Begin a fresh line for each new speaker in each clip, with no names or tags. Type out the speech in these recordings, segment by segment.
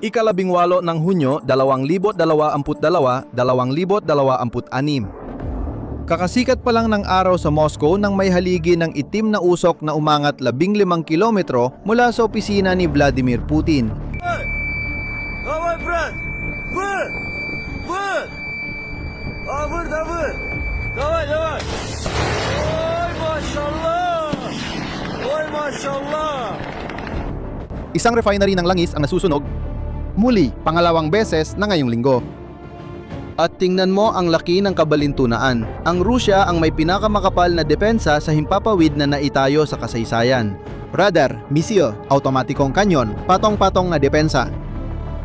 Ikalabingwalo ng Hunyo 2022, 2026. Kakasikat pa lang ng araw sa Moscow nang may haligi ng itim na usok na umangat 15 kilometro mula sa opisina ni Vladimir Putin.
Давай, брат! Выр! Выр! Выр, да выр! Давай, давай! Ой, mashallah! Ой, mashallah!
Isang refinery ng langis ang nasusunog, muli pangalawang beses na ngayong linggo. At tingnan mo ang laki ng kabalintunaan. Ang Rusya ang may pinakamakapal na depensa sa himpapawid na naitayo sa kasaysayan. Radar, misil, automatikong kanyon, patong-patong na depensa.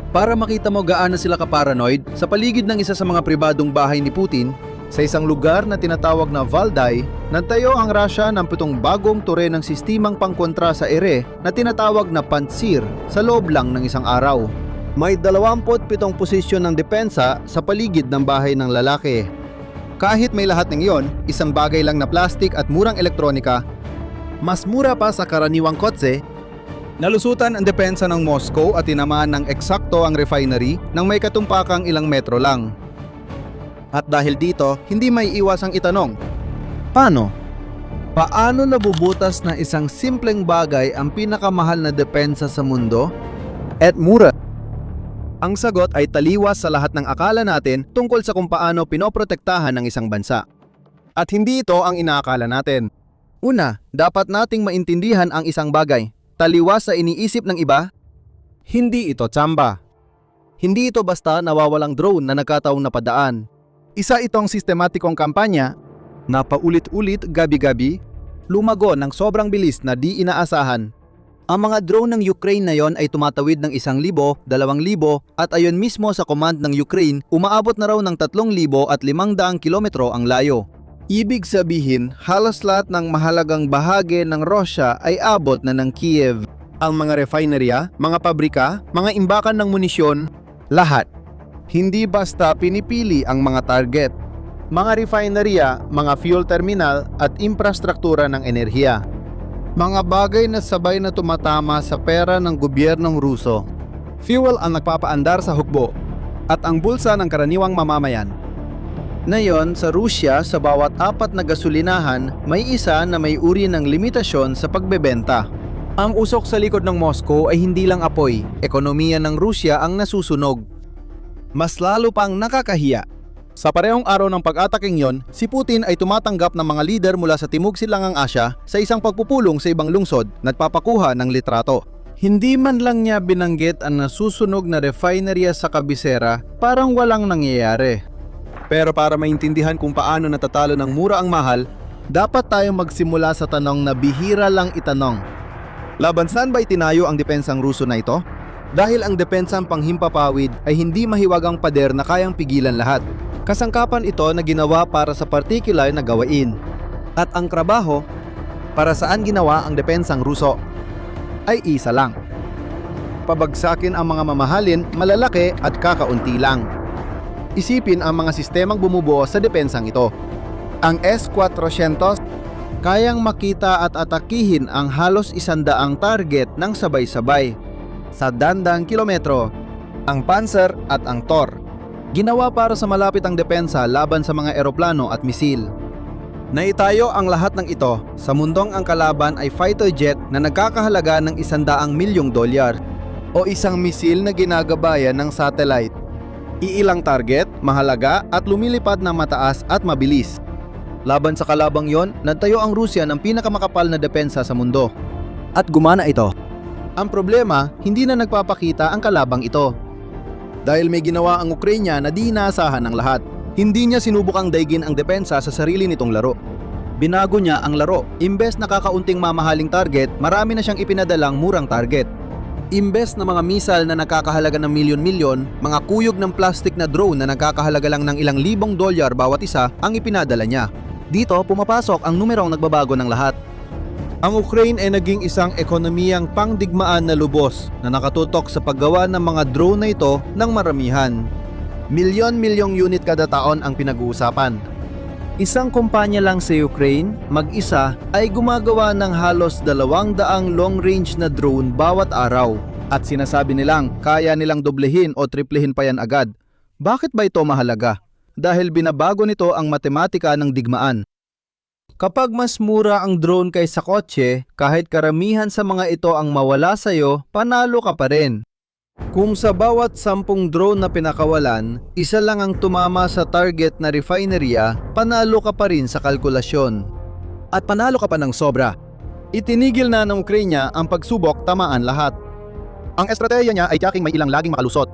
Para makita mo gaano sila ka-paranoid, sa paligid ng isa sa mga pribadong bahay ni Putin, sa isang lugar na tinatawag na Valdai, nagtayo ang Russia ng 7 bagong tore ng sistemang pangkontra sa ere na tinatawag na Pantsir sa loob lang ng isang araw. May 27 posisyon ng depensa sa paligid ng bahay ng lalaki. Kahit may lahat ng iyon, isang bagay lang na plastik at murang elektronika, mas mura pa sa karaniwang kotse, nalusutan ang depensa ng Moscow at tinamaan ng eksakto ang refinery nang may katumpakang ilang metro lang. At dahil dito, hindi may iwasang itanong, paano? Paano nabubutas na isang simpleng bagay ang pinakamahal na depensa sa mundo? At mura? Ang sagot ay taliwas sa lahat ng akala natin tungkol sa kung paano pinoprotektahan ng isang bansa. At hindi ito ang inaakala natin. Una, dapat nating maintindihan ang isang bagay. Taliwas sa iniisip ng iba, hindi ito tsamba. Hindi ito basta nawawalang drone na nagkataong napadaan. Isa itong sistematikong kampanya na paulit-ulit gabi-gabi, lumago ng sobrang bilis na di inaasahan. Ang mga drone ng Ukraine na yon ay tumatawid ng 1,000, 2,000 at ayon mismo sa command ng Ukraine, umaabot na raw ng 3,500 kilometro ang layo. Ibig sabihin, halos lahat ng mahalagang bahagi ng Russia ay abot na ng Kiev. Ang mga refinerya, mga pabrika, mga imbakan ng munisyon, lahat. Hindi basta pinipili ang mga target. Mga refinerya, mga fuel terminal at infrastruktura ng enerhiya. Mga bagay na sabay na tumatama sa pera ng gobyernong Ruso. Fuel ang nagpapaandar sa hukbo at ang bulsa ng karaniwang mamamayan. Ngayon, sa Rusya, sa bawat 4 na gasolinahan, may isa na may uri ng limitasyon sa pagbebenta. Ang usok sa likod ng Moscow ay hindi lang apoy, ekonomiya ng Rusya ang nasusunog. Mas lalo pang nakakahiya. Sa parehong araw ng pag-ataking yon, si Putin ay tumatanggap ng mga lider mula sa Timog Silangang Asya sa isang pagpupulong sa ibang lungsod, nagpapakuha ng litrato. Hindi man lang niya binanggit ang nasusunog na refinerya sa kabisera, parang walang nangyayari. Pero para maintindihan kung paano natatalo ng mura ang mahal, dapat tayong magsimula sa tanong na bihira lang itanong. Laban saan ba itinayo ang depensang Ruso na ito? Dahil ang depensang panghimpapawid ay hindi mahiwagang pader na kayang pigilan lahat. Kasangkapan ito na ginawa para sa partikular na gawain. At ang trabaho, para saan ginawa ang depensang Ruso, ay isa lang. Pabagsakin ang mga mamahalin, malalaki at kakaunti lang. Isipin ang mga sistemang bumubuo sa depensang ito. Ang S-400, kayang makita at atakihin ang halos 100 target ng sabay-sabay sa dandang kilometro. Ang Panzer at ang Tor, ginawa para sa malapit ang depensa laban sa mga eroplano at misil. Naitayo ang lahat ng ito sa mundong ang kalaban ay fighter jet na nagkakahalaga ng $100 milyong o isang misil na ginagabayan ng satellite. Iilang target, mahalaga at lumilipad na mataas at mabilis. Laban sa kalabang yon, nagtayo ang Rusya ng pinakamakapal na depensa sa mundo. At gumana ito. Ang problema, hindi na nagpapakita ang kalabang ito. Dahil may ginawa ang Ukraine na di inaasahan ng lahat. Hindi niya sinubukang daigin ang depensa sa sarili nitong laro. Binago niya ang laro. Imbes na kakaunting mamahaling target, marami na siyang ipinadalang murang target. Imbes na mga misal na nakakahalaga ng milyon-milyon, mga kuyog ng plastic na drone na nakakahalaga lang ng ilang libong dolyar bawat isa ang ipinadala niya. Dito pumapasok ang numerong nagbabago ng lahat. Ang Ukraine ay naging isang ekonomiyang pangdigmaan na lubos na nakatutok sa paggawa ng mga drone na ito ng maramihan. Milyon-milyong unit kada taon ang pinag-uusapan. Isang kumpanya lang sa Ukraine, mag-isa, ay gumagawa ng halos 200 long-range na drone bawat araw. At sinasabi nilang kaya nilang doblehin o triplehin pa yan agad. Bakit ba ito mahalaga? Dahil binabago nito ang matematika ng digmaan. Kapag mas mura ang drone kaysa kotse, kahit karamihan sa mga ito ang mawala sa'yo, panalo ka pa rin. Kung sa bawat 10 drone na pinakawalan, isa lang ang tumama sa target na refinerya, panalo ka pa rin sa kalkulasyon. At panalo ka pa ng sobra. Itinigil na ng Ukraine ang pagsubok tamaan lahat. Ang estratehiya niya ay tiyaking may ilang laging makalusot.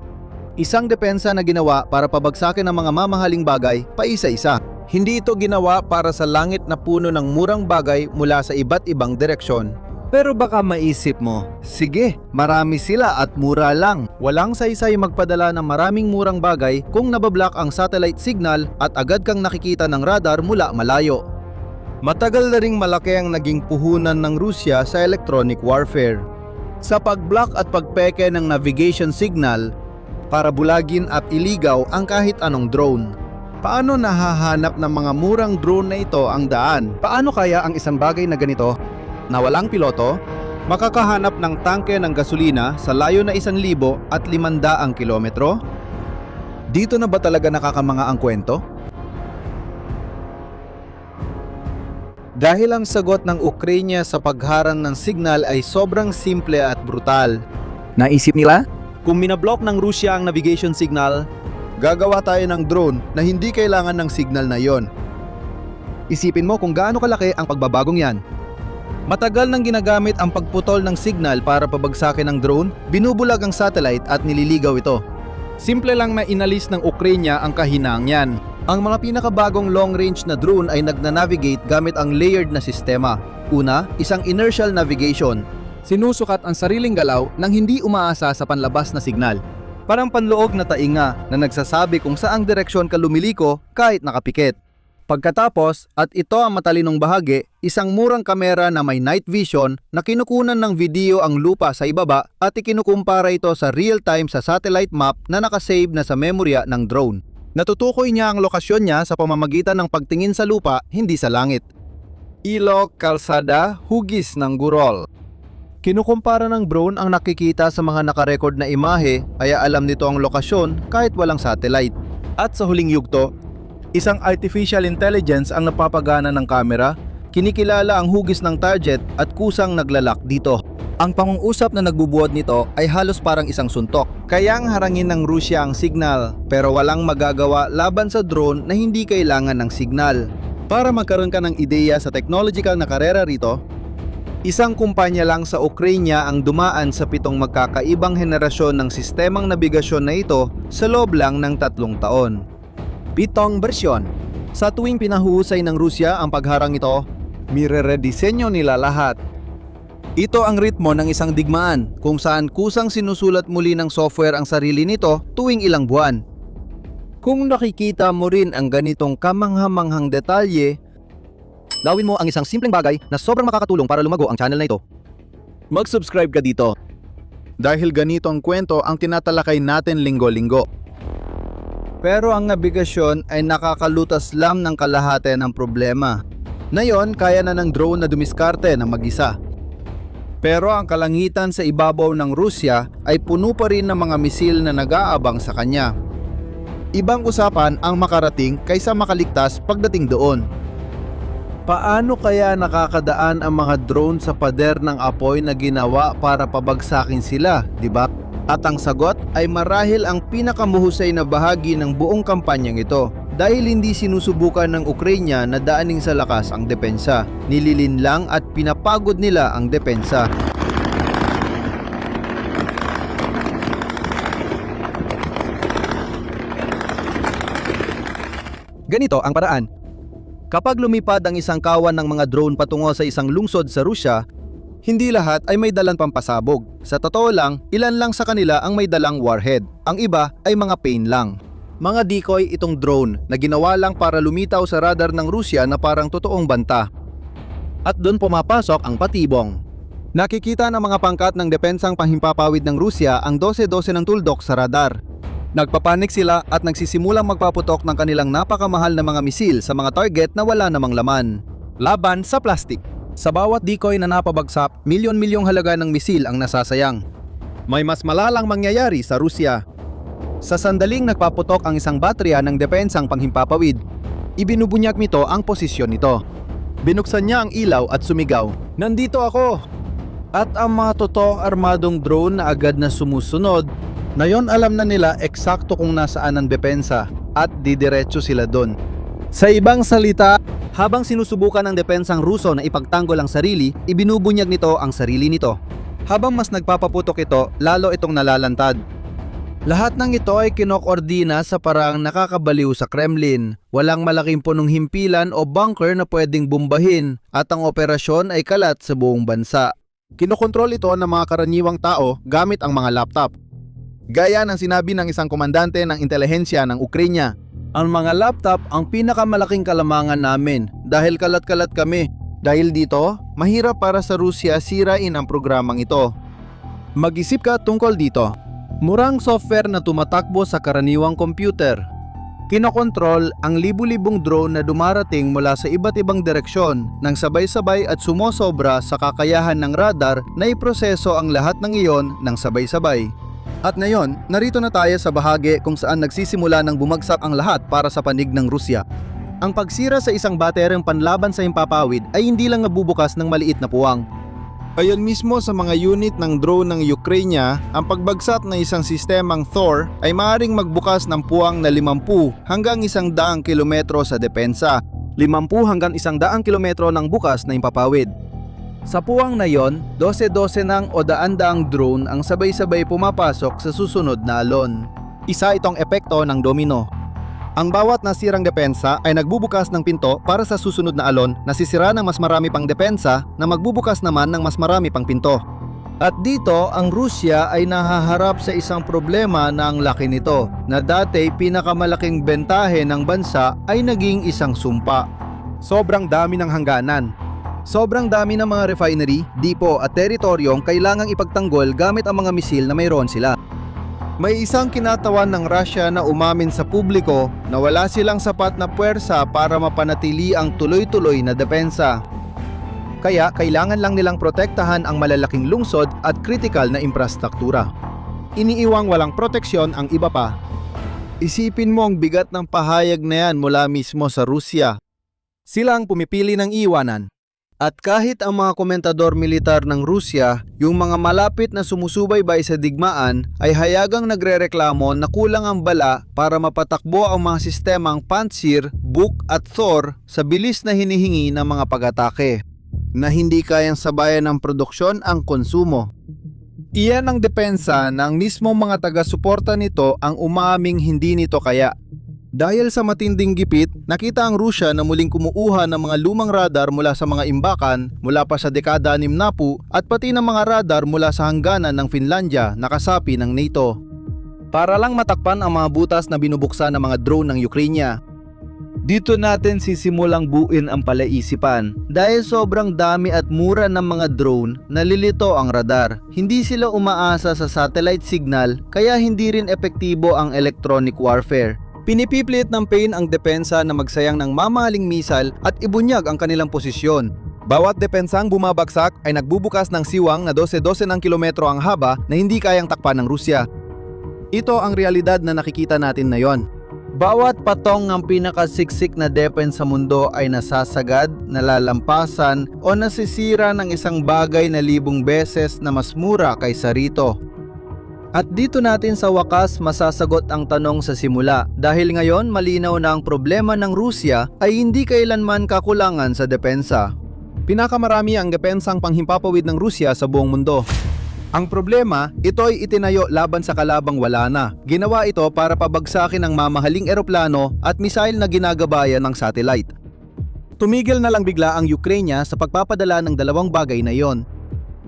Isang depensa na ginawa para pabagsakin ang mga mamahaling bagay paisa-isa. Hindi ito ginawa para sa langit na puno ng murang bagay mula sa iba't ibang direksyon. Pero baka maisip mo, sige, marami sila at mura lang. Walang saysay magpadala ng maraming murang bagay kung nabablock ang satellite signal at agad kang nakikita ng radar mula malayo. Matagal na ring malaki ang naging puhunan ng Rusya sa electronic warfare. Sa pag-block at pagpeke ng navigation signal, para bulagin at iligaw ang kahit anong drone. Paano nahahanap ng mga murang drone na ito ang daan? Paano kaya ang isang bagay na ganito, na walang piloto, makakahanap ng tangke ng gasolina sa layo na 1,500 kilometro? Dito na ba talaga nakakamanga ang kwento? Dahil ang sagot ng Ukraine sa pagharang ng signal ay sobrang simple at brutal. Naisip nila? Kung minablock ng Rusya ang navigation signal, gagawa tayo ng drone na hindi kailangan ng signal na yon. Isipin mo kung gaano kalaki ang pagbabagong yan. Matagal nang ginagamit ang pagputol ng signal para pabagsakin ng drone, binubulag ang satellite at nililigaw ito. Simple lang na inalis ng Ukraine ang kahinang yan. Ang mga pinakabagong long-range na drone ay nagna-navigate gamit ang layered na sistema. Una, isang inertial navigation. Sinusukat ang sariling galaw nang hindi umaasa sa panlabas na signal. Parang panloob na tainga na nagsasabi kung saang direksyon ka lumiliko kahit nakapikit. Pagkatapos, at ito ang matalinong bahagi, isang murang kamera na may night vision na kinukunan ng video ang lupa sa ibaba at ikinukumpara ito sa real-time sa satellite map na nakasave na sa memorya ng drone. Natutukoy niya ang lokasyon niya sa pamamagitan ng pagtingin sa lupa, hindi sa langit. Ilog, kalsada, hugis ng gurol. Kinukumpara ng drone ang nakikita sa mga nakarecord na imahe, kaya alam nito ang lokasyon kahit walang satellite. At sa huling yugto, isang artificial intelligence ang napapagana ng kamera, kinikilala ang hugis ng target at kusang naglalak dito. Ang pangungusap na nagbubuod nito ay halos parang isang suntok. Kayang harangin ng Rusya ang signal, pero walang magagawa laban sa drone na hindi kailangan ng signal. Para magkaroon ka ng ideya sa technological na karera rito, isang kumpanya lang sa Ukraine ang dumaan sa 7 magkakaibang henerasyon ng sistemang nabigasyon na ito sa loob lang ng 3 taon. 7 bersyon. Sa tuwing pinahuhusay ng Rusya ang pagharang ito, mire-redisenyo nila lahat. Ito ang ritmo ng isang digmaan kung saan kusang sinusulat muli ng software ang sarili nito tuwing ilang buwan. Kung nakikita mo rin ang ganitong kamangha-manghang detalye, gawin mo ang isang simpleng bagay na sobrang makakatulong para lumago ang channel na ito. Mag-subscribe ka dito. Dahil ganito ang kwento ang tinatalakay natin linggo-linggo. Pero ang nabigasyon ay nakakalutas lang ng kalahati ng problema. Ngayon, kaya na ng drone na dumiskarte ng mag-isa. Pero ang kalangitan sa ibabaw ng Rusya ay puno pa rin ng mga misil na nag-aabang sa kanya. Ibang usapan ang makarating kaysa makaligtas pagdating doon. Paano kaya nakakadaan ang mga drone sa pader ng apoy na ginawa para pabagsakin sila, di ba? At ang sagot ay marahil ang pinakamuhusay na bahagi ng buong kampanyang ito dahil hindi sinusubukan ng Ukraine na daaning sa lakas ang depensa. Nililin lang at pinapagod nila ang depensa. Ganito ang paraan. Kapag lumipad ang isang kawan ng mga drone patungo sa isang lungsod sa Rusya, hindi lahat ay may dalang pampasabog. Sa totoo lang, ilan lang sa kanila ang may dalang warhead. Ang iba ay mga pain lang. Mga decoy itong drone na ginawa lang para lumitaw sa radar ng Rusya na parang totoong banta. At doon pumapasok ang patibong. Nakikita ng mga pangkat ng depensang panghimpapawid ng Rusya ang 12-12 ng tuldok sa radar. Nagpapanik sila at nagsisimulang magpaputok ng kanilang napakamahal na mga misil sa mga target na wala namang laman. Laban sa plastik. Sa bawat decoy na napabagsak, milyon-milyong halaga ng misil ang nasasayang. may mas malalang mangyayari sa Rusya. Sa sandaling nagpaputok ang isang baterya ng depensang panghimpapawid, ibinubunyag nito ang posisyon nito. Binuksan niya ang ilaw at sumigaw, "Nandito ako!" At ang mga totoong armadong drone na agad na sumusunod, ngayon alam na nila eksakto kung nasaan ang depensa at didiretso sila doon. Sa ibang salita, habang sinusubukan ng depensang Ruso na ipagtanggol ang sarili, ibinubunyag nito ang sarili nito. Habang mas nagpapaputok ito, lalo itong nalalantad. Lahat ng ito ay kinokordina sa paraang nakakabaliw sa Kremlin. Walang malaking punong himpilan o bunker na pwedeng bombahin at ang operasyon ay kalat sa buong bansa. Kinokontrol ito ng mga karaniwang tao gamit ang mga laptop. Gaya ng sinabi ng isang komandante ng intelihensya ng Ukraine, "Ang mga laptop ang pinakamalaking kalamangan namin dahil kalat-kalat kami. Dahil dito, mahirap para sa Rusya sirain ang programang ito." Mag-isip ka tungkol dito. Murang software na tumatakbo sa karaniwang computer. Kinokontrol ang libu-libong drone na dumarating mula sa iba't ibang direksyon nang sabay-sabay at sumosobra sa kakayahan ng radar na iproseso ang lahat ng iyon ng sabay-sabay. At ngayon, narito na tayo sa bahagi kung saan nagsisimula ng bumagsak ang lahat para sa panig ng Rusya. Ang pagsira sa isang bateryang panlaban sa himpapawid ay hindi lang nabubukas ng maliit na puwang. Ayon mismo sa mga unit ng drone ng Ukraine, ang pagbagsak ng isang sistemang Thor ay maaaring magbukas ng puwang na 50 hanggang 100 kilometro sa depensa. 50 hanggang 100 kilometro ng bukas na himpapawid. Sa puwang na yon, 12-12 ng o daan-daang drone ang sabay-sabay pumapasok sa susunod na alon. Isa itong epekto ng domino. Ang bawat nasirang depensa ay nagbubukas ng pinto para sa susunod na alon na sisira ng mas marami pang depensa na magbubukas naman ng mas marami pang pinto. At dito, ang Rusya ay nahaharap sa isang problema na ang laki nito, na dati pinakamalaking bentahe ng bansa ay naging isang sumpa. Sobrang dami ng hangganan. Sobrang dami ng mga refinery, dipo at teritoryong kailangang ipagtanggol gamit ang mga misil na mayroon sila. May isang kinatawan ng Russia na umamin sa publiko na wala silang sapat na puwersa para mapanatili ang tuloy-tuloy na depensa. Kaya kailangan lang nilang protektahan ang malalaking lungsod at kritikal na infrastruktura. Iniiwang walang proteksyon ang iba pa. Isipin mo ang bigat ng pahayag na yan mula mismo sa Rusya. Sila ang pumipili ng iwanan. At kahit ang mga komentador militar ng Rusya, yung mga malapit na sumusubaybay sa digmaan, ay hayagang nagrereklamo na kulang ang bala para mapatakbo ang mga sistemang Pantsir, Buk at Thor sa bilis na hinihingi ng mga pag-atake, na hindi kayang sabayan ng produksyon ang konsumo. Iyan ang depensa ng mismong mga taga-suporta nito ang umaming hindi nito kaya. Dahil sa matinding gipit, nakita ang Rusya na muling kumuuha ng mga lumang radar mula sa mga imbakan mula pa sa dekada 60 at pati ng mga radar mula sa hangganan ng Finlandia na kasapi ng NATO. Para lang matakpan ang mga butas na binubuksan ng mga drone ng Ukraine. Dito natin sisimulang buuin ang palaisipan. Dahil sobrang dami at mura ng mga drone, nalilito ang radar. Hindi sila umaasa sa satellite signal kaya hindi rin epektibo ang electronic warfare. Pinipiplit ng PAIN ang depensa na magsayang ng mamahaling misal at ibunyag ang kanilang posisyon. Bawat depensang bumabagsak ay nagbubukas ng siwang na 12-12 ng kilometro ang haba na hindi kayang takpan ng Rusya. Ito ang realidad na nakikita natin ngayon. Bawat patong ng pinakasiksik na depensa sa mundo ay nasasagad, nalalampasan o nasisira ng isang bagay na 1,000 beses na mas mura kaysa rito. At dito natin sa wakas masasagot ang tanong sa simula dahil ngayon malinaw na ang problema ng Rusya ay hindi kailanman kakulangan sa depensa. Pinakamarami ang depensang panghimpapawid ng Rusya sa buong mundo. Ang problema, ito ay itinayo laban sa kalabang wala na. Ginawa ito para pabagsakin ang mamahaling eroplano at misail na ginagabayan ng satellite. Tumigil na lang bigla ang Ukraine sa pagpapadala ng dalawang bagay na iyon.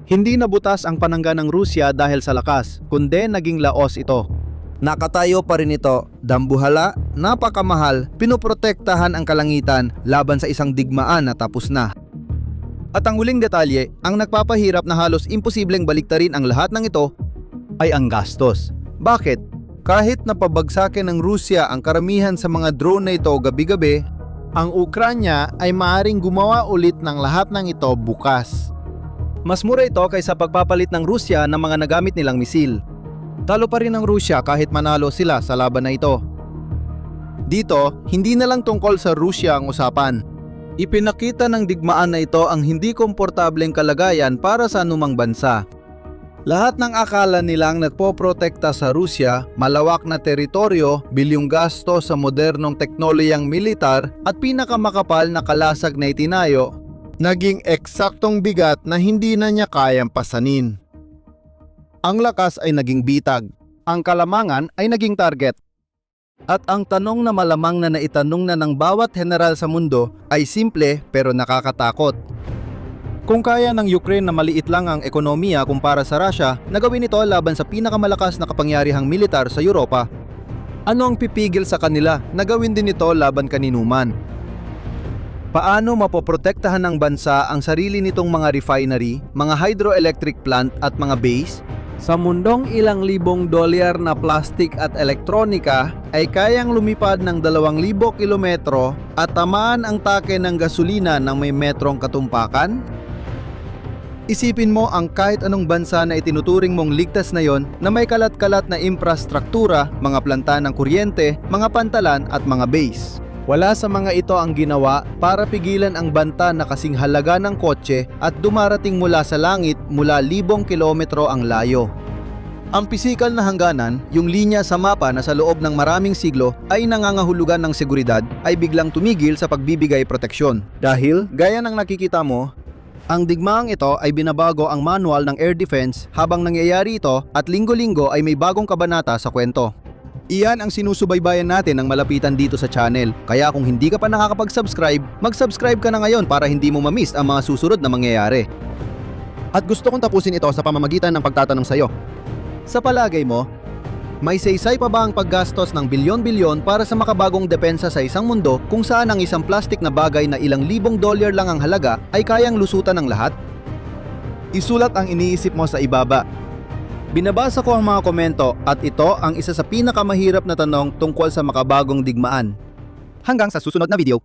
Hindi nabutas ang panangga ng Rusya dahil sa lakas, kundi naging laos ito. Nakatayo pa rin ito, dambuhala, napakamahal, pinoprotektahan ang kalangitan laban sa isang digmaan na tapos na. At ang huling detalye, ang nagpapahirap na halos imposibleng baliktarin ang lahat ng ito ay ang gastos. Bakit? Kahit napabagsakin ng Rusya ang karamihan sa mga drone na ito gabi-gabi, ang Ukraine ay maaaring gumawa ulit ng lahat ng ito bukas. Mas mura ito kaysa pagpapalit ng Rusya ng mga nagamit nilang misil. Talo pa rin ang Rusya kahit manalo sila sa laban na ito. Dito, hindi na lang tungkol sa Rusya ang usapan. Ipinakita ng digmaan na ito ang hindi komportableng kalagayan para sa anumang bansa. Lahat ng akala nilang nagpoprotekta sa Rusya, malawak na teritoryo, bilyong gasto sa modernong teknolohiyang militar at pinakamakapal na kalasag na itinayo, naging eksaktong bigat na hindi na niya kayang pasanin. Ang lakas ay naging bitag, ang kalamangan ay naging target. At ang tanong na malamang na naitanong na ng bawat general sa mundo ay simple pero nakakatakot. Kung kaya ng Ukraine na maliit lang ang ekonomiya kumpara sa Russia, nagawin ito laban sa pinakamalakas na kapangyarihang militar sa Europa. Ano ang pipigil sa kanila na gawin din ito laban kaninuman? Paano mapoprotektahan ng bansa ang sarili nitong mga refinery, mga hydroelectric plant at mga base? Sa mundong ilang libong dolyar na plastik at elektronika ay kayang lumipad ng 2,000 kilometro at tamaan ang take ng gasolina ng may metrong katumpakan? Isipin mo ang kahit anong bansa na itinuturing mong ligtas na yon na may kalat-kalat na infrastruktura, mga planta ng kuryente, mga pantalan at mga base. Wala sa mga ito ang ginawa para pigilan ang banta na kasing halaga ng kotse at dumarating mula sa langit mula 1,000 kilometro ang layo. Ang pisikal na hangganan, yung linya sa mapa na sa loob ng maraming siglo ay nangangahulugan ng seguridad, ay biglang tumigil sa pagbibigay proteksyon. Dahil, gaya ng nakikita mo, ang digmaang ito ay binabago ang manual ng air defense habang nangyayari ito at linggo-linggo ay may bagong kabanata sa kwento. Iyan ang sinusubaybayan natin ng malapitan dito sa channel. Kaya kung hindi ka pa nakakapag-subscribe, mag-subscribe ka na ngayon para hindi mo ma-miss ang mga susunod na mangyayari. At gusto kong tapusin ito sa pamamagitan ng pagtatanong sa'yo. Sa palagay mo, may saysay pa ba ang paggastos ng bilyon-bilyon para sa makabagong depensa sa isang mundo kung saan ang isang plastik na bagay na ilang libong dolyar lang ang halaga ay kayang lusutan ng lahat? Isulat ang iniisip mo sa ibaba. Binabasa ko ang mga komento at ito ang isa sa pinakamahirap na tanong tungkol sa makabagong digmaan. Hanggang sa susunod na video.